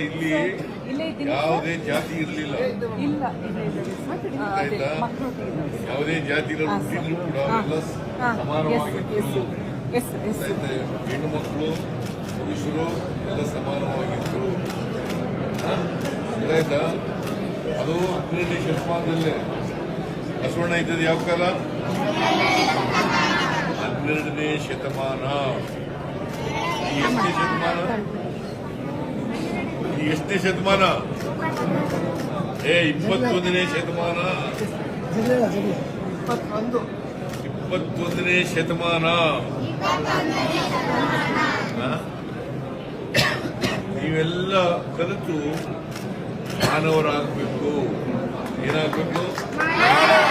ಇಲ್ಲಿ ಯಾವುದೇ ಜಾತಿ ಇರಲಿಲ್ಲ. ಆಯ್ತಾ? ಯಾವುದೇ ಜಾತಿಗಳು ಹುಟ್ಟಿದ್ರು ಕೂಡ ಎಲ್ಲ ಸಮಾನವಾಗಿತ್ತು. ಹೆಣ್ಣು ಮಕ್ಕಳು ಪುರುಷರು ಎಲ್ಲ ಸಮಾನವಾಗಿತ್ತು. ಆಯ್ತಾ? ಅದು 12ನೇ ಶತಮಾನದಲ್ಲೇ ಬಸವಣ್ಣ ಇದ್ದದ್ದು ಯಾವ ಕಾಲ? 12ನೇ ಶತಮಾನ. ಈ ಎಷ್ಟನೇ ಶತಮಾನ? ಈ ಎಷ್ಟನೇ ಶತಮಾನ? 21ನೇ ಶತಮಾನ. 21ನೇ ಶತಮಾನ. ನೀವೆಲ್ಲ ಕಲಿತು ಮಾನವರಾಗಬೇಕು. ಏನಾಗಬೇಕು?